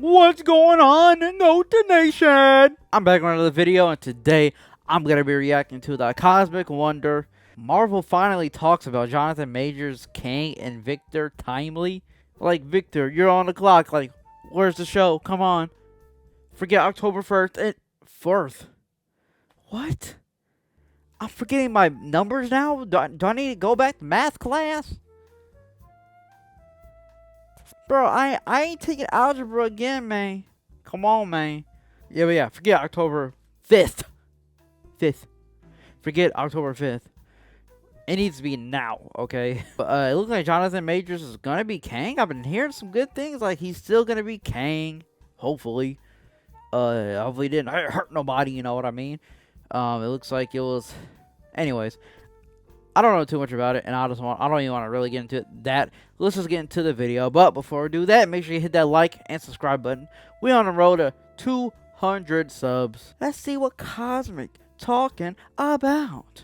What's going on in the Nation? I'm back on another video, and today I'm going to be reacting to the Cosmic Wonder. Marvel finally talks about Jonathan Majors, Kang, and Victor Timely. Like, Victor, you're on the clock. Like, where's the show? Come on. Forget October 1st and 4th. What? I'm forgetting my numbers now? Do I need to go back to math class? Bro, I ain't taking algebra again, man. Come on, man. Yeah, but yeah, forget October 5th. 5th. Forget October 5th. It needs to be now, okay? But it looks like Jonathan Majors is gonna be Kang. I've been hearing some good things, like he's still gonna be Kang. Hopefully. Hopefully it didn't hurt nobody, you know what I mean? It looks like it was... Anyways. I don't know too much about it, and I don't even want to really get into that. Let's just get into the video. But before we do that, make sure you hit that like and subscribe button. We're on the road to 200 subs. Let's see what Cosmic talking about.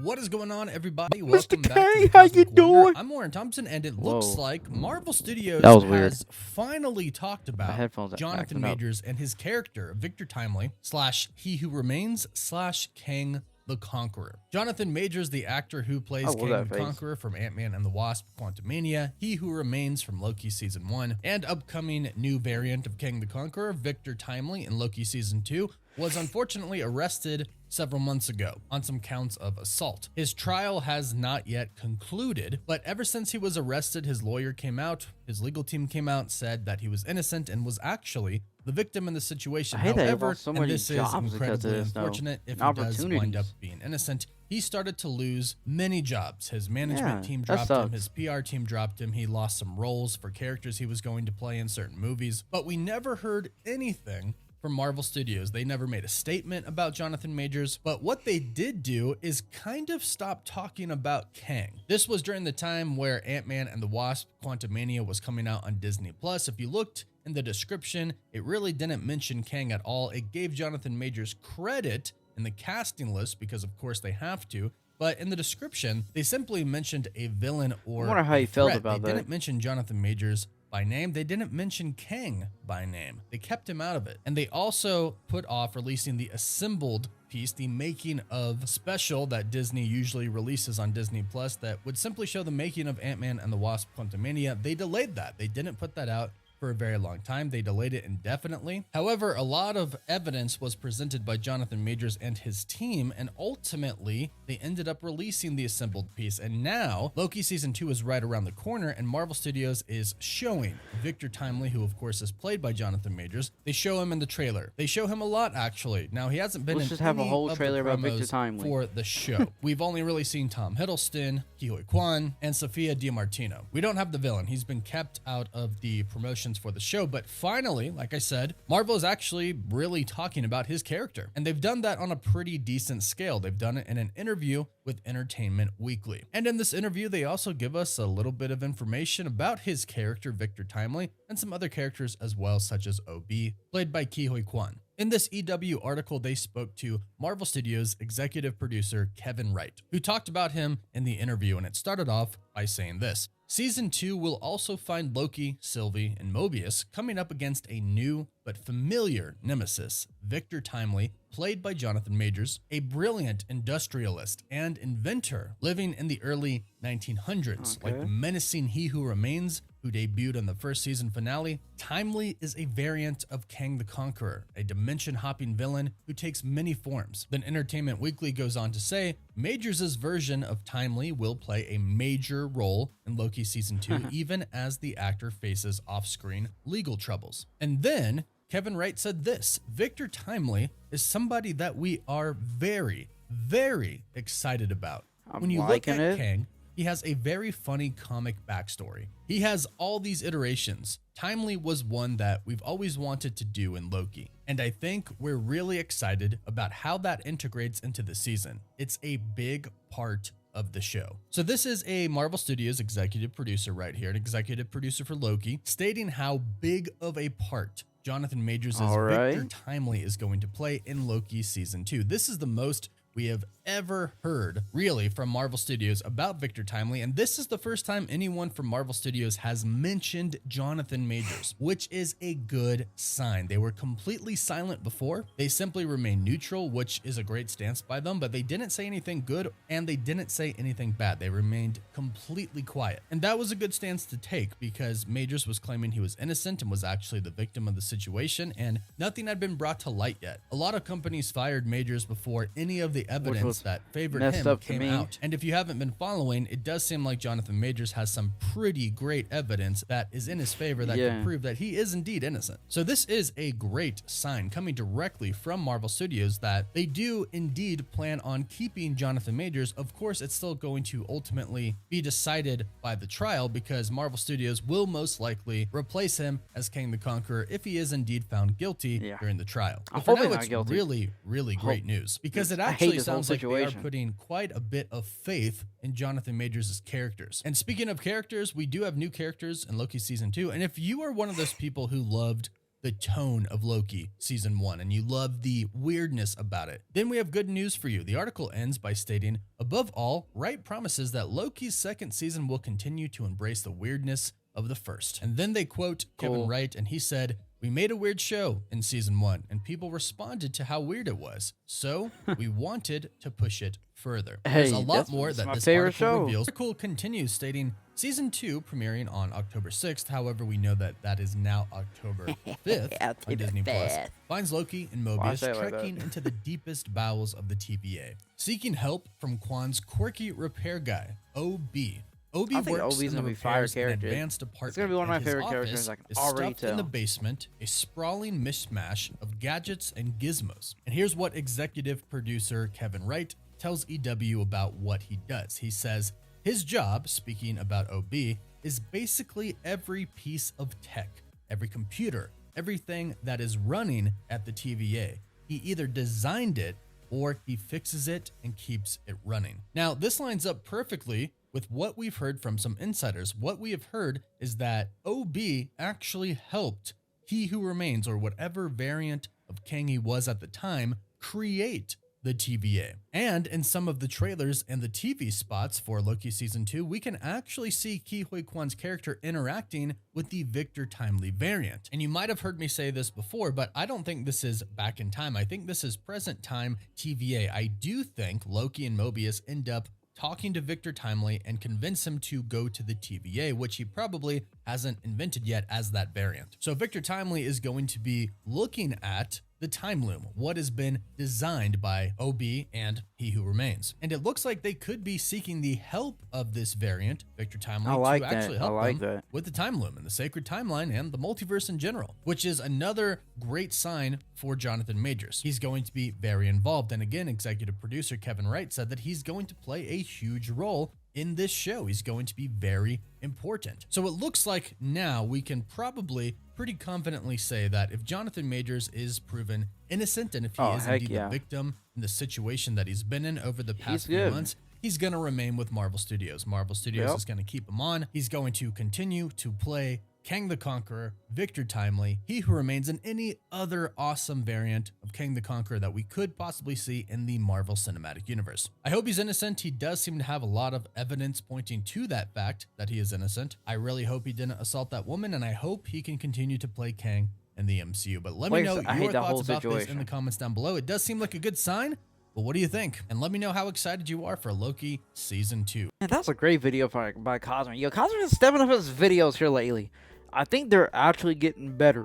What is going on, everybody? Mr. Welcome back K, to the how you Cosmic Wonder. doing? I'm Warren Thompson, and it looks like Marvel Studios has finally talked about Jonathan Majors and his character, Victor Timely, / He Who Remains / Kang the Conqueror. Jonathan Majors, the actor who plays Kang the Conqueror from Ant-Man and the Wasp: Quantumania, He Who Remains from Loki Season 1, and upcoming new variant of Kang the Conqueror, Victor Timely in Loki Season 2, was unfortunately arrested several months ago on some counts of assault. His trial has not yet concluded, but ever since he was arrested, his lawyer came out, his legal team came out, said that he was innocent and was actually the victim in the situation. However, and this is incredibly unfortunate, if he does wind up being innocent, he started to lose many jobs. His management team dropped him, his PR team dropped him, he lost some roles for characters he was going to play in certain movies, but we never heard anything from Marvel Studios. They never made a statement about Jonathan Majors, but what they did do is kind of stop talking about Kang. This was during the time where Ant-Man and the Wasp: Quantumania was coming out on Disney+. If you looked in the description, it really didn't mention Kang at all. It gave Jonathan Majors credit in the casting list because of course they have to, but in the description, they simply mentioned a villain or I wonder how you felt about that. They didn't mention Jonathan Majors by name. They didn't mention Kang by name. They kept him out of it. And they also put off releasing the assembled piece, the making of special that Disney usually releases on Disney Plus that would simply show the making of Ant-Man and the Wasp: Quantumania. They delayed that. They didn't put that out for a very long time. They delayed it indefinitely. However, a lot of evidence was presented by Jonathan Majors and his team, and ultimately they ended up releasing the assembled piece. And now Loki Season 2 is right around the corner, and Marvel Studios is showing Victor Timely, who of course is played by Jonathan Majors. They show him in the trailer. They show him a lot, actually. Now, he hasn't been in any have a whole of trailer the about Victor promos Timely for the show. We've only really seen Tom Hiddleston, Ke Kwan, and Sophia DiMartino. We don't have the villain. He's been kept out of the promotion for the show, but finally, like I said, Marvel is actually really talking about his character, and they've done that on a pretty decent scale. They've done it in an interview with Entertainment Weekly, and in this interview they also give us a little bit of information about his character, Victor Timely, and some other characters as well, such as OB, played by Ke Kwan. In this EW article, they spoke to Marvel Studios executive producer Kevin Wright, who talked about him in the interview, and it started off by saying this: Season 2 will also find Loki, Sylvie, and Mobius coming up against a new but familiar nemesis, Victor Timely, played by Jonathan Majors, a brilliant industrialist and inventor living in the early 1900s. Like the menacing He Who Remains, who debuted in the first season finale, Timely is a variant of Kang the Conqueror, a dimension-hopping villain who takes many forms. Then Entertainment Weekly goes on to say, Majors' version of Timely will play a major role in Loki Season 2, even as the actor faces off-screen legal troubles. And then Kevin Wright said this: Victor Timely is somebody that we are very, very excited about. When you look at Kang, he has a very funny comic backstory. He has all these iterations. Timely was one that we've always wanted to do in Loki, and I think we're really excited about how that integrates into the season. It's a big part of the show. So this is a Marvel Studios executive producer right here, an executive producer for Loki, stating how big of a part Jonathan Majors' Victor Timely is going to play in Loki Season 2. This is the most we have ever heard, really, from Marvel Studios about Victor Timely, and this is the first time anyone from Marvel Studios has mentioned Jonathan Majors, which is a good sign. They were completely silent before. They simply remained neutral, which is a great stance by them, but they didn't say anything good and they didn't say anything bad. They remained completely quiet. And that was a good stance to take because Majors was claiming he was innocent and was actually the victim of the situation, and nothing had been brought to light yet. A lot of companies fired Majors before any of the evidence that favored him came out. And if you haven't been following, it does seem like Jonathan Majors has some pretty great evidence that is in his favor that can prove that he is indeed innocent. So this is a great sign coming directly from Marvel Studios that they do indeed plan on keeping Jonathan Majors. Of course, it's still going to ultimately be decided by the trial because Marvel Studios will most likely replace him as Kang the Conqueror if he is indeed found guilty during the trial. But for now, it's really, really great news because it actually sounds like they are putting quite a bit of faith in Jonathan Majors' characters. And speaking of characters, we do have new characters in Loki Season 2. And if you are one of those people who loved the tone of Loki Season 1 and you love the weirdness about it, then we have good news for you. The article ends by stating, above all, Wright promises that Loki's second season will continue to embrace the weirdness of the first. And then they quote Kevin Wright, and he said, "We made a weird show in Season 1, and people responded to how weird it was. So we wanted to push it further." There's a lot more that this article reveals. The article continues stating, Season 2 premiering on October 6th. However, we know that that is now October 5th on Disney Plus. Finds Loki and Mobius trekking into the deepest bowels of the TVA, seeking help from Quan's quirky repair guy, OB. OB works in the repairs and advanced department. It's gonna be one of my favorite characters. I can already tell. In the basement, a sprawling mishmash of gadgets and gizmos. And here's what executive producer Kevin Wright tells EW about what he does. He says his job, speaking about OB, is basically every piece of tech, every computer, everything that is running at the TVA. He either designed it or he fixes it and keeps it running. Now, this lines up perfectly with what we've heard from some insiders. What we have heard is that OB actually helped He Who Remains, or whatever variant of Kang he was at the time, create the TVA. And in some of the trailers and the TV spots for Loki Season 2, we can actually see Ke Huy Quan's character interacting with the Victor Timely variant. And you might have heard me say this before, but I don't think this is back in time. I think this is present time TVA. I do think Loki and Mobius end up talking to Victor Timely and convince him to go to the TVA, which he probably hasn't invented yet as that variant. So Victor Timely is going to be looking at the Time Loom, what has been designed by OB and He Who Remains. And it looks like they could be seeking the help of this variant, Victor Timely, to actually help them with the Time Loom and the sacred timeline and the multiverse in general, which is another great sign for Jonathan Majors. He's going to be very involved. And again, executive producer Kevin Wright said that he's going to play a huge role in this show. He's going to be very important. So it looks like now we can probably pretty confidently say that if Jonathan Majors is proven innocent and if he is indeed the victim in the situation that he's been in over the past few months, he's going to remain with Marvel Studios. Marvel Studios is going to keep him on. He's going to continue to play Kang the Conqueror, Victor Timely, He Who Remains, and any other awesome variant of Kang the Conqueror that we could possibly see in the Marvel Cinematic Universe. I hope he's innocent. He does seem to have a lot of evidence pointing to that fact that he is innocent. I really hope he didn't assault that woman, and I hope he can continue to play Kang in the MCU. But let me know your thoughts about this in the comments down below. It does seem like a good sign. But what do you think? And let me know how excited you are for Loki Season 2. Man, that's a great video by Cosmo. Yo, Cosmo is stepping up his videos here lately. I think they're actually getting better.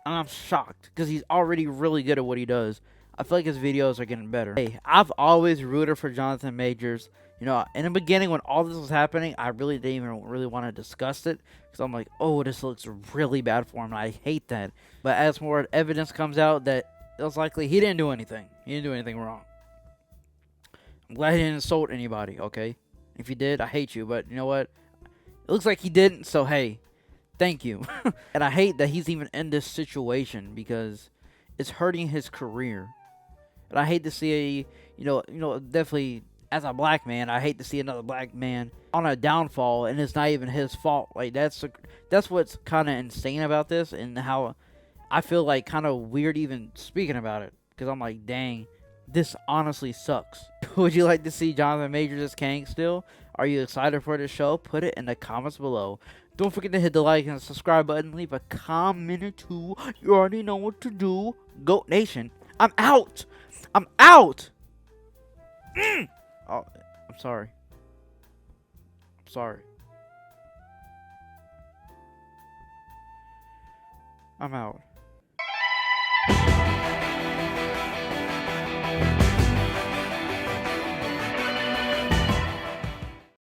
And I'm shocked because he's already really good at what he does. I feel like his videos are getting better. Hey, I've always rooted for Jonathan Majors. You know, in the beginning when all this was happening, I really didn't even really want to discuss it. Because I'm like, oh, this looks really bad for him. And I hate that. But as more evidence comes out that it was likely he didn't do anything. He didn't do anything wrong. I'm glad he didn't insult anybody, okay? If he did, I hate you. But you know what? It looks like he didn't, so hey. Thank you. And I hate that he's even in this situation because it's hurting his career. And I hate to see, definitely as a black man, I hate to see another black man on a downfall and it's not even his fault. Like that's what's kind of insane about this and how I feel like kind of weird even speaking about it because I'm like, dang, This honestly sucks. Would you like to see Jonathan Majors as Kang still? Are you excited for the show? Put it in the comments below. Don't forget to hit the like and subscribe button. Leave a comment or two. You already know what to do. Goat Nation. I'm out. I'm out. Oh, I'm sorry. I'm sorry. I'm out.